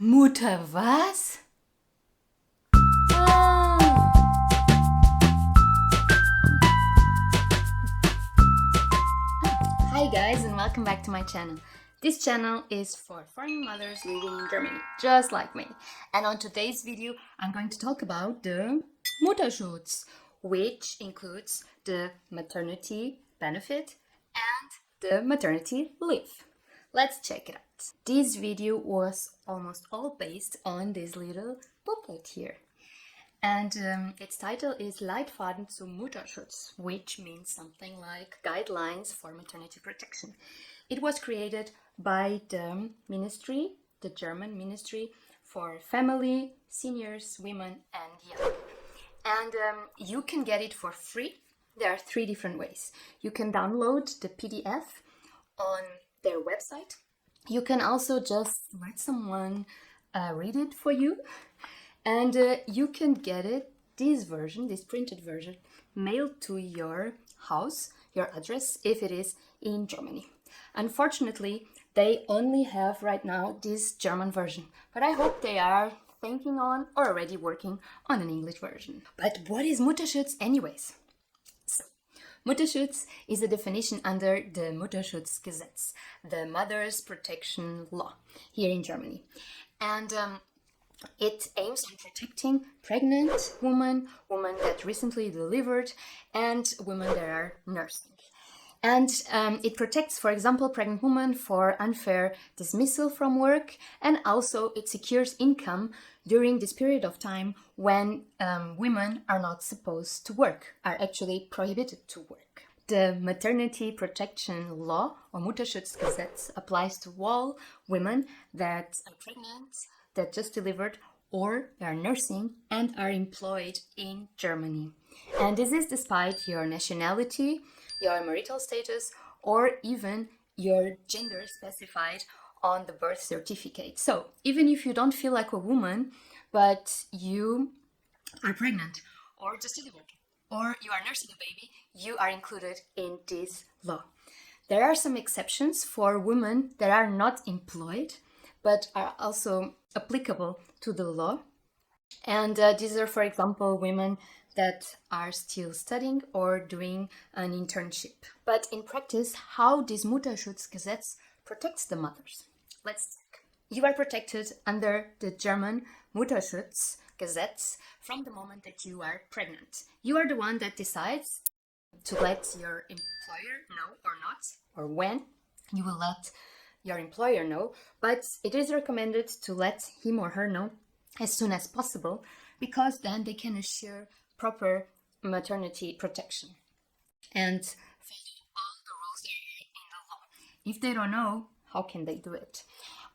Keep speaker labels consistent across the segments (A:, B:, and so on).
A: Mutter was? Ah. Hi guys and welcome back to my channel. This channel is for foreign mothers living in Germany, just like me. And on today's video, I'm going to talk about the Mutterschutz, which includes the maternity benefit and the maternity leave. Let's check it out. This video was almost all based on this little booklet here. And its title is Leitfaden zum Mutterschutz, which means something like guidelines for maternity protection. It was created by the ministry, the German Ministry for Family, Seniors, Women and Young. And you can get it for free. There are 3 different ways. You can download the PDF on their website. You can also just let someone read it for you. And you can get it, this version, this printed version, mailed to your house, your address, if it is in Germany. Unfortunately, they only have right now this German version, but I hope they are thinking on or already working on an English version. But what is Mutterschutz anyways? So, Mutterschutz is a definition under the Mutterschutzgesetz, the Mother's Protection Law here in Germany. And it aims on protecting pregnant women, women that recently delivered, and women that are nursing. And it protects, for example, pregnant women for unfair dismissal from work, and also it secures income during this period of time when women are not supposed to work, are actually prohibited to work. The maternity protection law, or Mutterschutzgesetz, applies to all women that are pregnant, that just delivered, or are nursing and are employed in Germany. And this is despite your nationality, your marital status, or even your gender specified on the birth certificate. So even if you don't feel like a woman, but you are pregnant, or just delivered, or you are nursing a baby, you are included in this law. There are some exceptions for women that are not employed, but are also applicable to the law. And these are, for example, women that are still studying or doing an internship. But in practice, how this Mutterschutzgesetz protects the mothers? Let's check. You are protected under the German Mutterschutzgesetz from the moment that you are pregnant. You are the one that decides to let your employer know or not, or when you will let your employer know, but it is recommended to let him or her know as soon as possible, because then they can assure proper maternity protection and follow all the rules that are in the law. If they don't know, how can they do it?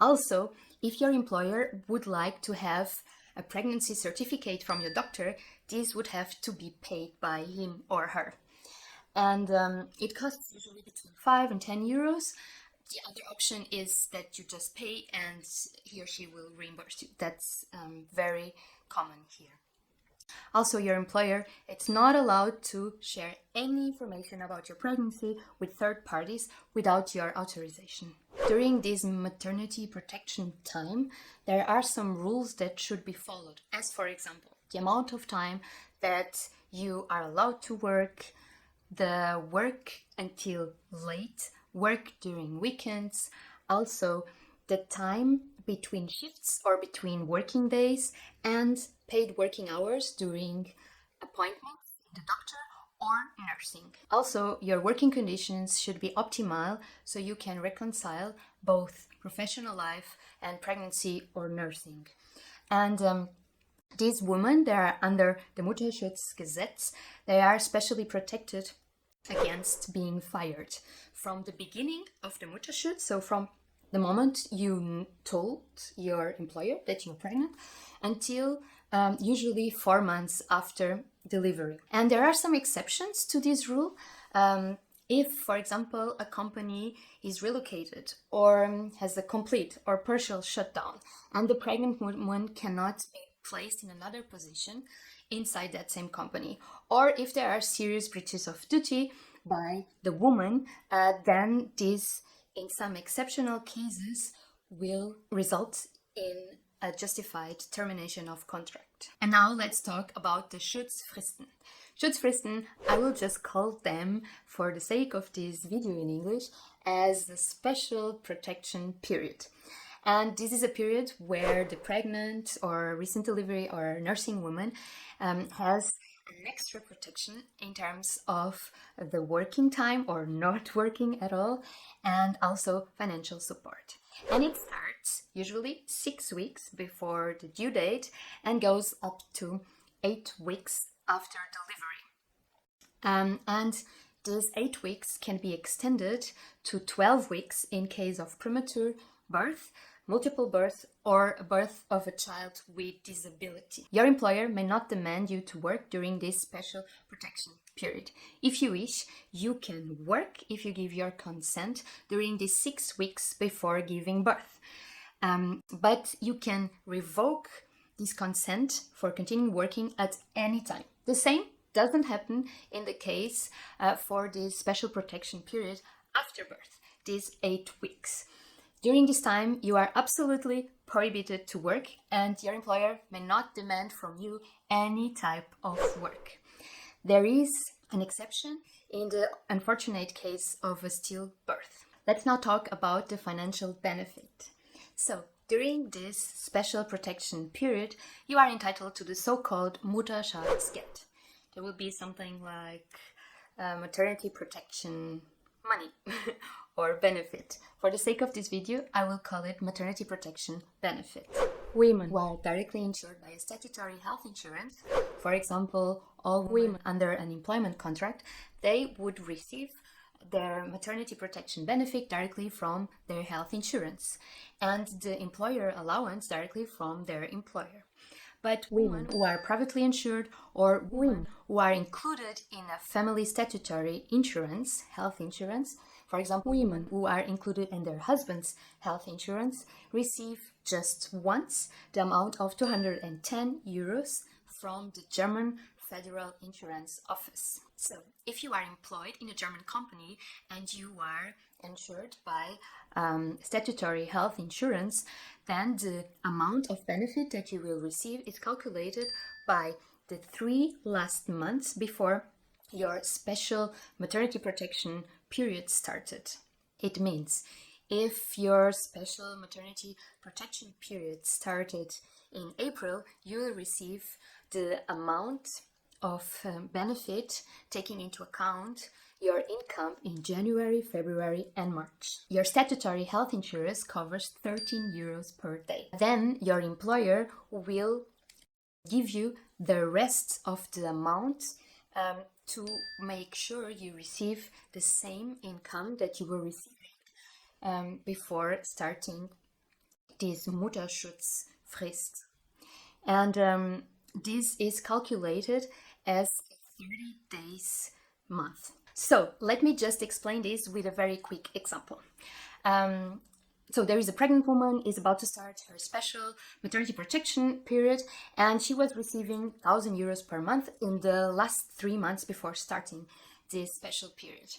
A: Also, if your employer would like to have a pregnancy certificate from your doctor, this would have to be paid by him or her. And it costs usually between 5 and 10 euros. The other option is that you just pay and he or she will reimburse you. That's very common here. Also, your employer, it's not allowed to share any information about your pregnancy with third parties without your authorization. During this maternity protection time, there are some rules that should be followed, as for example, the amount of time that you are allowed to work, the work until late, work during weekends, also the time between shifts or between working days, and paid working hours during appointments with the doctor or nursing. Also, your working conditions should be optimal so you can reconcile both professional life and pregnancy or nursing. And these women that are under the Mutterschutzgesetz, they are specially protected against being fired from the beginning of the Mutterschutz, so from the moment you told your employer that you're pregnant until usually 4 months after delivery. And there are some exceptions to this rule. If, for example, a company is relocated or has a complete or partial shutdown and the pregnant woman cannot be placed in another position inside that same company, or if there are serious breaches of duty by the woman, then this, in some exceptional cases, will result in a justified termination of contract. And now let's talk about the Schutzfristen. Schutzfristen, I will just call them, for the sake of this video in English, as the special protection period. And this is a period where the pregnant or recent delivery or nursing woman has an extra protection in terms of the working time or not working at all, and also financial support. And it starts usually 6 weeks before the due date and goes up to 8 weeks after delivery. And these 8 weeks can be extended to 12 weeks in case of premature birth, multiple birth, or a birth of a child with disability. Your employer may not demand you to work during this special protection period. If you wish, you can work if you give your consent during these 6 weeks before giving birth. But you can revoke this consent for continuing working at any time. The same doesn't happen in the case for this special protection period after birth, these 8 weeks. During this time, you are absolutely prohibited to work, and your employer may not demand from you any type of work. There is an exception in the unfortunate case of a stillbirth. Let's now talk about the financial benefit. So, during this special protection period, you are entitled to the so-called Mutterschutzgesetz. There will be something like maternity protection money or benefit. For the sake of this video, I will call it maternity protection benefit. Women who are directly insured by a statutory health insurance, for example, all women under an employment contract, they would receive their maternity protection benefit directly from their health insurance and the employer allowance directly from their employer. But women who are privately insured or women who are included in a family statutory insurance, health insurance, for example, women who are included in their husband's health insurance, receive just once the amount of 210 euros from the German Federal Insurance Office. So, if you are employed in a German company and you are insured by statutory health insurance, then the amount of benefit that you will receive is calculated by the 3 last months before your special maternity protection period started. It means if your special maternity protection period started in April, you will receive the amount of benefit taking into account your income in January, February and March. Your statutory health insurance covers 13 euros per day. Then your employer will give you the rest of the amount to make sure you receive the same income that you were receiving before starting this Mutterschutzfrist. And this is calculated as a 30 days month. So let me just explain this with a very quick example. So there is a pregnant woman, is about to start her special maternity protection period, and she was receiving 1,000 euros per month in the last 3 months before starting this special period.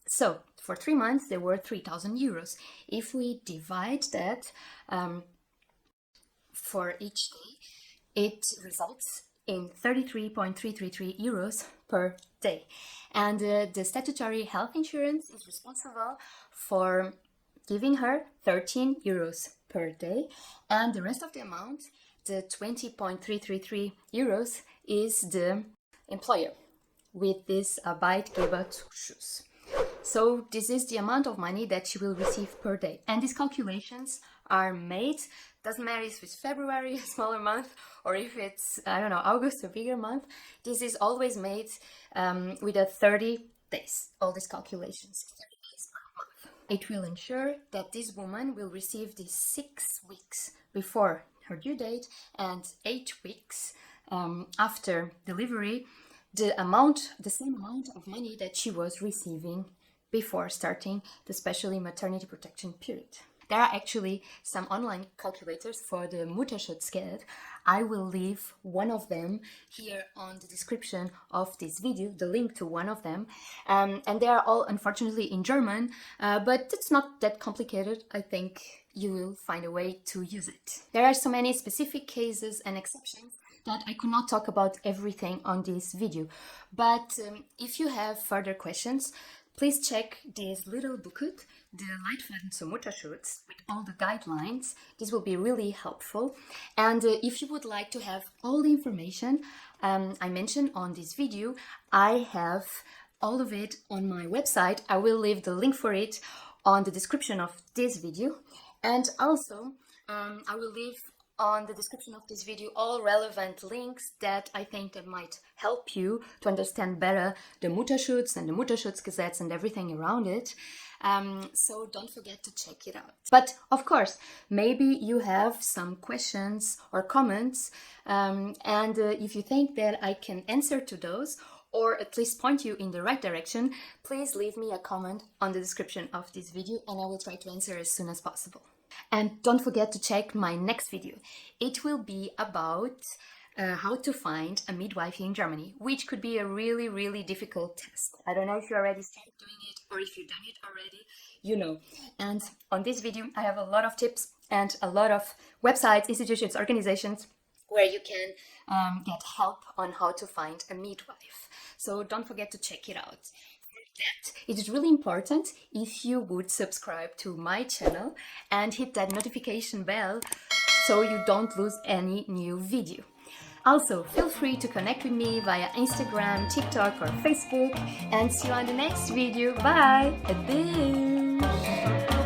A: So for 3 months, there were 3,000 euros. If we divide that for each day, it results in 33.333 euros per day. And the statutory health insurance is responsible for giving her 13 euros per day, and the rest of the amount, the 20.333 euros, is the employer with this Arbeitgeberzuschuss. So this is the amount of money that she will receive per day, and these calculations are made, doesn't matter if it's February, a smaller month, or if it's, I don't know, August, a bigger month, this is always made with a 30 days, all these calculations, 30 days per month. It will ensure that this woman will receive these 6 weeks before her due date and 8 weeks after delivery, the same amount of money that she was receiving before starting the specially maternity protection period. There are actually some online calculators for the Mutterschutzgesetz. I will leave one of them here on the description of this video, the link to one of them. And they are all unfortunately in German, but it's not that complicated. I think you will find a way to use it. There are so many specific cases and exceptions that I could not talk about everything on this video. But if you have further questions, please check this little booklet, the Leitfaden zum Mutterschutz, with all the guidelines. This will be really helpful. And if you would like to have all the information I mentioned on this video, I have all of it on my website. I will leave the link for it on the description of this video. And also, I will leave on the description of this video all relevant links that I think that might help you to understand better the Mutterschutz and the Mutterschutzgesetz and everything around it. So don't forget to check it out. But of course, maybe you have some questions or comments, and if you think that I can answer to those, or at least point you in the right direction, please leave me a comment on the description of this video and I will try to answer as soon as possible. And don't forget to check my next video. It will be about how to find a midwife in Germany, which could be a really, really difficult test. I don't know if you already started doing it or if you've done it already, you know. And on this video, I have a lot of tips and a lot of websites, institutions, organizations where you can get help on how to find a midwife. So don't forget to check it out. That it is really important if you would subscribe to my channel and hit that notification bell so you don't lose any new video. Also, feel free to connect with me via Instagram, TikTok or Facebook, and see you on the next video. Bye! Adeus!